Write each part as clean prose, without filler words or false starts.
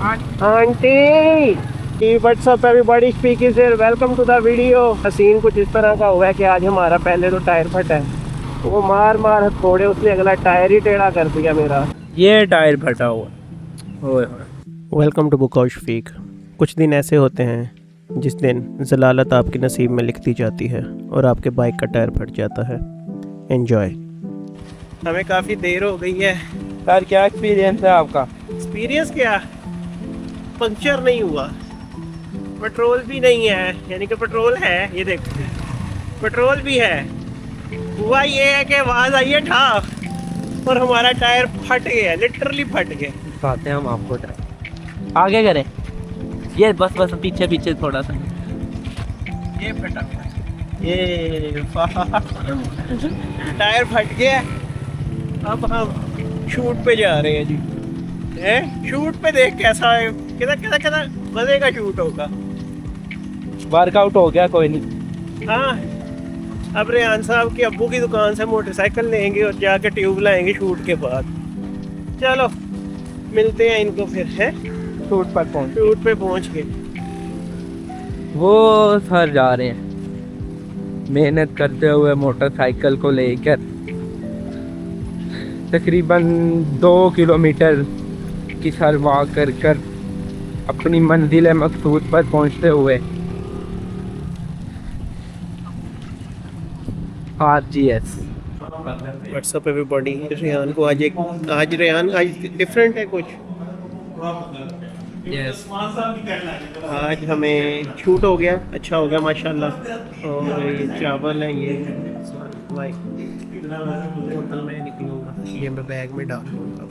Aunty what's up everybody speaking here, welcome to the video. हसीन कुछ इस तरह का हुआ है कि आज हमारा पहले तो टायर फटा है, वो मार मार थोड़े उसने अगला टायर ही टेढ़ा कर दिया मेरा। ये टायर फटा हुआ। वेलकम टू बुकौश फीक। कुछ दिन ऐसे होते हैं जिस दिन जलालत आपके नसीब में लिखती जाती है और आपके बाइक का टायर फट जाता है। एंजॉय। हमें काफ़ी देर हो गई है। सर क्या एक्सपीरियंस है आपका? एक्सपीरियंस क्या, पंक्चर नहीं हुआ, पेट्रोल भी नहीं है, यानी कि पेट्रोल है, ये देखो पेट्रोल भी है। हुआ ये है कि आवाज़ आई है ठाक और हमारा टायर फट गया, लिटरली फट गया। दिखाते हैं हम आपको टायर। आगे करें, ये बस पीछे पीछे थोड़ा सा। ये फटा, ये टायर फट गया। अब हम शूट पे जा रहे हैं जी। शूट पे देख कैसा है, कितना मजे का शूट होगा। वर्कआउट हो गया, कोई नहीं। हाँ, अब रेहान साहब की अब्बू की दुकान से मोटरसाइकिल लेंगे और जाके ट्यूब लाएंगे शूट के बाद। चलो मिलते हैं इनको फिर, है शूट पे पहुंच के। वो सर जा रहे हैं मेहनत करते हुए मोटरसाइकिल को लेकर तकरीबन 2 किलोमीटर की सर वॉक कर अपनी मंजिल मकसूद पर पहुंचते हुए RGS। WhatsApp everybody. रेहान को आज रेहान डिफरेंट है कुछ। यस, आज हमें शूट हो गया, अच्छा हो गया माशाल्लाह। और ये चावल है, ये होटल में निकलूँगा, ये मैं बैग में डालूँगा।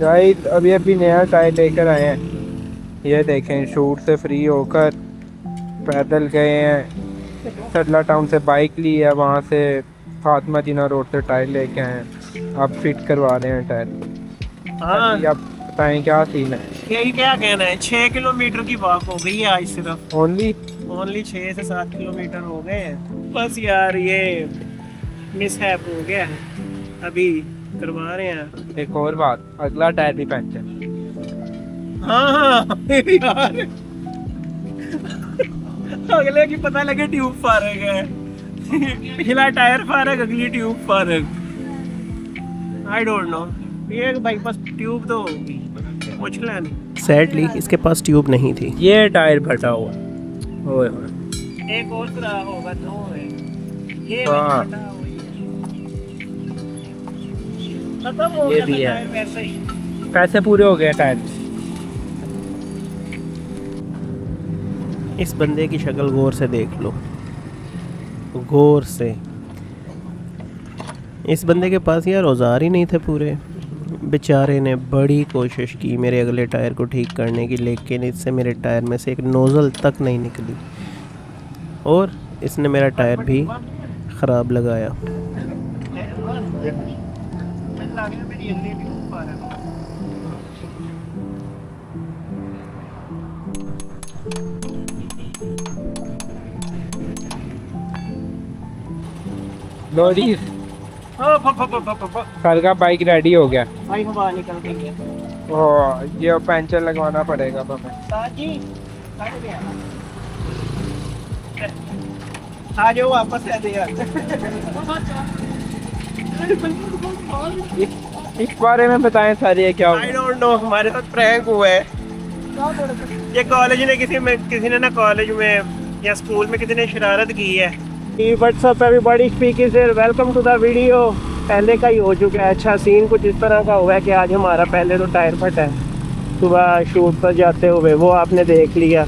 गाइस अभी नया टायर लेकर आए हैं। ये देखें, शूट से फ्री होकर पैदल गए हैं, सडला टाउन से बाइक ली है, वहाँ से फातिमा जिना रोड से टायर लेके आए हैं। अब फिट करवा रहे हैं टायर। हाँ, आप बताएं क्या सीन है? यही क्या कहना है। 6 किलोमीटर की वॉक हो गई है आज सिर्फ। ओनली 6 से 7 किलोमीटर हो गए हैं। बस यार ये मिसहैप हो गया है, अभी करवा रहे हैं। एक और बात, अगला टायर भी पंचर। हाँ यार, अगले की पता लगे ट्यूब फारग है। पिछला टायर फारग, अगली ट्यूब फारग। आई डोंट नो, ये भाई पास ट्यूब तो होगी, मुश्किल है नहीं। सैडली इसके पास ट्यूब नहीं थी। ये टायर फटा हुआ। ओए एक और तरह होगा, दो है ये। हाँ, खत्म हो ये गया भी है। टायर वैसे ही। पैसे पूरे हो गए टायर। इस बंदे की शक्ल गौर से देख लो, गौर से। इस बंदे के पास यार औजार ही नहीं थे पूरे। बेचारे ने बड़ी कोशिश की मेरे अगले टायर को ठीक करने की, लेकिन इससे मेरे टायर में से एक नोज़ल तक नहीं निकली और इसने मेरा टायर भी ख़राब लगाया। लोरी सर का बाइक रेडी हो गया। भाई हवा निकल गई है। ओह, ये पंचर लगवाना पड़ेगा हमें। आ जाओ वापस आ यार। इस बारे में बताएं सर, ये क्या आई डोंट नो, हमारे साथ प्रैंक हुआ है। ये कॉलेज ने किसी ने ना कॉलेज में या स्कूल में किसी ने शरारत की है। What's up everybody speaking here, welcome to the video. पहले का ही हो चुका है। अच्छा, सीन कुछ इस तरह का हुआ है कि आज हमारा पहले तो टायर फटा है सुबह शूट पर जाते हुए, वो आपने देख लिया।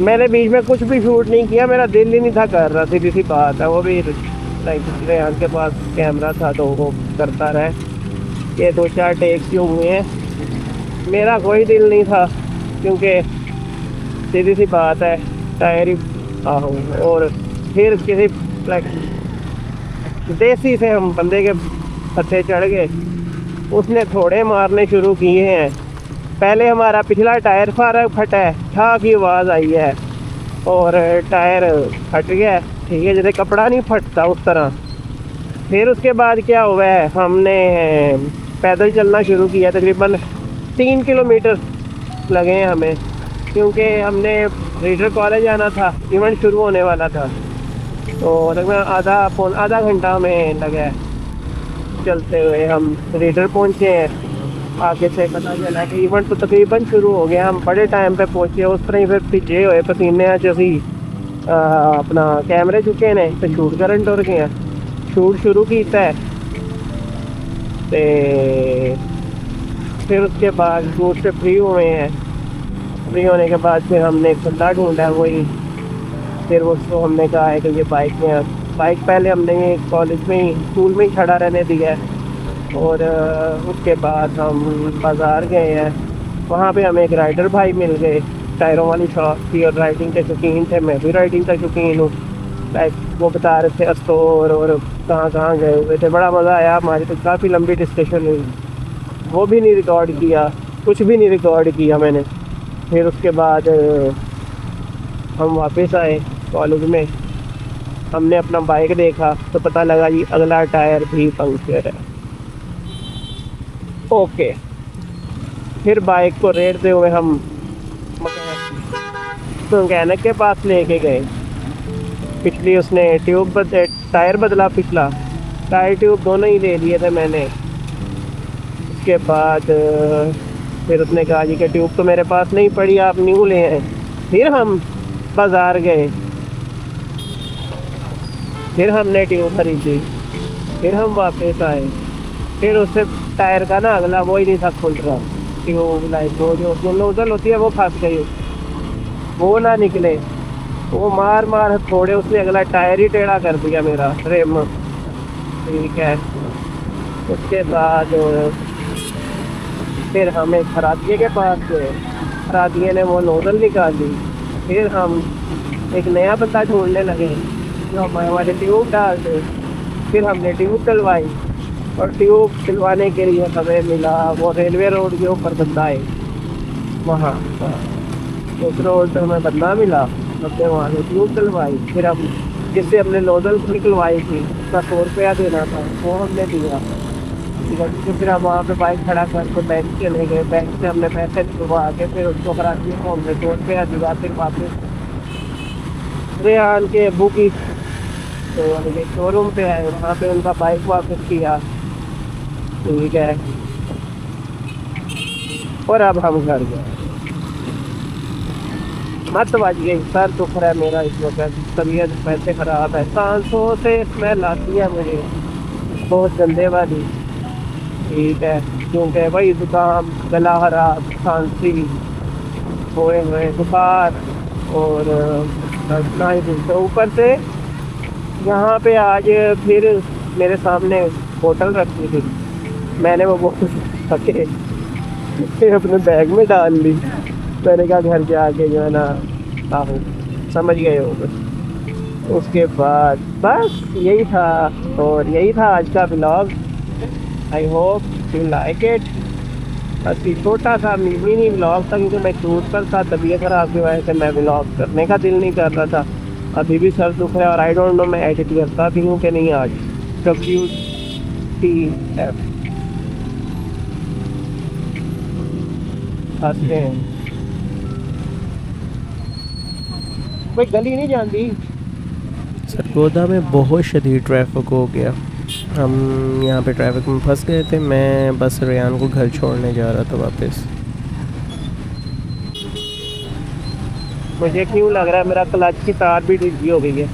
मैंने बीच में कुछ भी शूट नहीं किया, मेरा दिल ही नहीं था कर रहा, सीधी सी बात है। वो भी लाइक रेहान के पास कैमरा था तो वो करता रहे। ये 2-4 टेक्स जो हुए हैं, मेरा कोई दिल नहीं था, क्योंकि सीधी सी बात है टायर ही आहो। और फिर किसी लाइक देसी से हम बंदे के पत्ते चढ़ गए, उसने थोड़े मारने शुरू किए हैं। पहले हमारा पिछला टायर फटा है, ठा की आवाज़ आई है और टायर फट गया है, ठीक है, जैसे कपड़ा नहीं फटता उस तरह। फिर उसके बाद क्या हुआ है, हमने पैदल चलना शुरू किया तकरीबन 3 किलोमीटर मिनट्स लगे हैं हमें, क्योंकि हमने रीडर कॉलेज आना था, इवेंट शुरू होने वाला था, तो तकरीबन आधा घंटा हमें लगा है चलते हुए। हम रीडर पहुँचे हैं, आगे से पता चला कि इवेंट तो तकरीबन शुरू हो गया। हम बड़े टाइम पे पहुँचे, उस तरह ही फिर भीजे हुए पसीने असी अपना कैमरे चुके ने तो शूट करन टुर गए हैं। शूट शुरू किया है ते फिर उसके बाद शूट से फ्री हुए हैं। फ्री होने के बाद फिर हमने एक बंदा ढूंढा, वही फिर उसको हमने कहा है कि ये बाइक पहले हमने ये कॉलेज में ही, स्कूल में ही खड़ा रहने दिया है। और उसके बाद हम बाज़ार गए हैं, वहाँ पे हमें एक राइडर भाई मिल गए, टायरों वाली शॉप थी और राइडिंग के शौकीन थे। मैं भी राइडिंग का शौकीन हूँ। लाइक वो बता रहे थे अस्टोर और कहाँ कहाँ गए हुए थे। बड़ा मज़ा आया, हमारी तो काफ़ी लंबी डिस्कशन हुई। वो भी नहीं रिकॉर्ड किया, कुछ भी नहीं रिकॉर्ड किया मैंने। फिर उसके बाद हम वापस आए कॉलेज में, हमने अपना बाइक देखा तो पता लगा जी अगला टायर भी पंक्चर है। ओके, फिर बाइक को रेड़ते हुए हम मैकेनिक के पास लेके गए। पिछली उसने टायर बदला, पिछला टायर ट्यूब दोनों ही ले लिए थे मैंने। उसके बाद फिर उसने कहा जी कि ट्यूब तो मेरे पास नहीं पड़ी, आप न्यू ले आए। फिर हम बाज़ार गए, फिर हमने ट्यूब खरीदी, फिर हम वापस आए। फिर उससे टायर का ना अगला वो ही नहीं था खुल रहा, ट्यूब लाइक वो जो नोजल होती है वो फंस गई, वो ना निकले। वो मार मार थोड़े उसने अगला टायर ही टेढ़ा कर दिया मेरा रिम। ठीक है, उसके बाद फिर हमें खरादिये के पास गए, खरादिये ने वो नोजल निकाली। फिर हम एक नया बंदा ढूंढने लगे जो हमारे ट्यूब डाल दे। फिर हमने ट्यूब डलवाई और ट्यूब डलवाने के लिए हमें मिला वो रेलवे रोड के ऊपर बंदा है, वहाँ उस रोड पर हमें बंदा मिला। हमने वहाँ से ट्यूब डलवाई। फिर हम जिससे हमने नोजल निकलवाई थी उसका 100 रुपया देना था, वो हमने दिया। तो फिर हम वहाँ पे बाइक खड़ा करके बैंक चले गए। बैंक से हमने पैसे निकलवा के फिर उसको खरादी को हमने 100 रुपया दिया। फिर वापस रेहान के अबू की तो शोरूम पे आए, वहाँ पे उनका बाइक वापस किया। ठीक है, और अब हम घर गए। मत बज गई, सर दुख रहा है मेरा इस वक्त, तबीयत पैसे ख़राब है, सांसों से स्मेल आती है मुझे बहुत गंदे वाली। ठीक है, क्योंकि वही जुकाम, गला खराब, खांसी, हुए बुखार और तो ऊपर से यहाँ पे आज फिर मेरे सामने बोतल रखी थी, मैंने वो बोतल रखे फिर अपने बैग में डाल ली। मैंने कहा घर जाके जो है ना आहो, समझ गए हो। उसके बाद बस यही था, और यही था आज का blog. I hope you like it. अभी छोटा सा मिनी ब्लॉग था, क्योंकि मैं शूट पर था, तबीयत खराब की वजह से मैं ब्लॉग करने का दिल नहीं कर रहा था। अभी भी सर दुख रहा है और आई डोंट नो मैं एडिट करता भी हूँ कि नहीं। आज WTF हंसते हैं, कोई गली नहीं जानती। सरगोदा में बहुत शदीद ट्रैफिक हो गया। हम यहाँ पे ट्रैफिक में फंस गए थे। मैं बस रेहान को घर छोड़ने जा रहा था वापस। मुझे क्यों लग रहा है मेरा क्लच की तार भी ढीली हो गई है।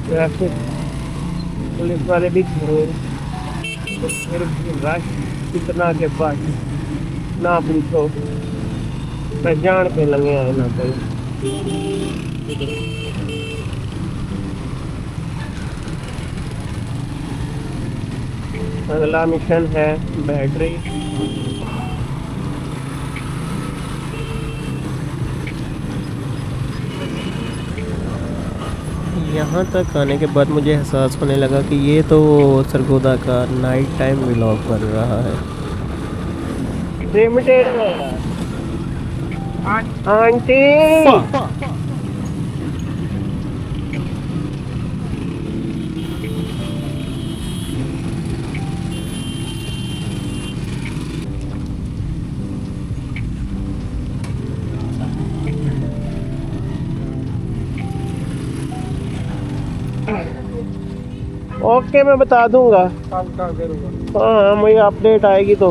ट्रैफिक पुलिस वाले भी रश कितना के पास ना पूछो, मैं जान पे लगे आए ना कोई। अगला मिशन है बैटरी। यहाँ तक आने के बाद मुझे एहसास होने लगा कि ये तो सरगोदा का नाइट टाइम व्लॉग बन रहा है। लिमिटेड आंटी ओके मैं बता दूंगा। हाँ मुझे अपडेट आएगी तो।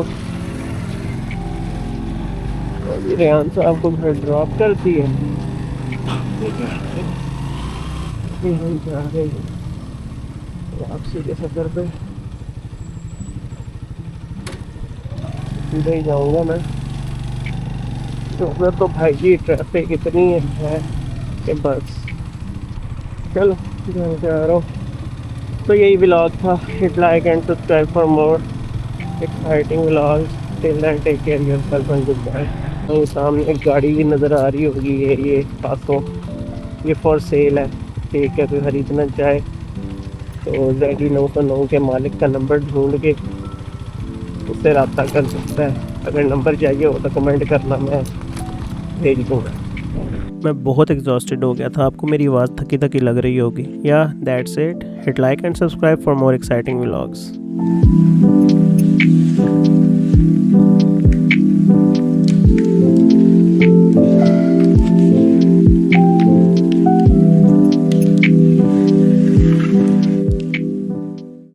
अभी रेहान साहब को घर ड्रॉप करती है। हम जा रहे हैं वापसी के सफर पे। सीधे ही जाऊंगा मैं, तो फिर तो भाई जी ट्रैफिक इतनी है कि बस। चलो घर से आ रहा हूँ। तो यही व्लॉग था। Hit like and subscribe for more exciting vlogs. Till then take care yourself and goodbye. और सामने एक गाड़ी भी नज़र आ रही होगी, ये पासों, ये फॉर सेल है। ठीक है, कोई खरीदना चाहे तो ZD909 के मालिक का नंबर ढूंढ के उससे रब्ता कर सकता है। अगर नंबर चाहिए हो तो कमेंट करना, मैं भेज दूँगा। मैं बहुत एग्जॉस्टेड हो गया था, आपको मेरी आवाज़ थकी थकी लग रही होगी। या that's it, hit like and subscribe for more exciting vlogs.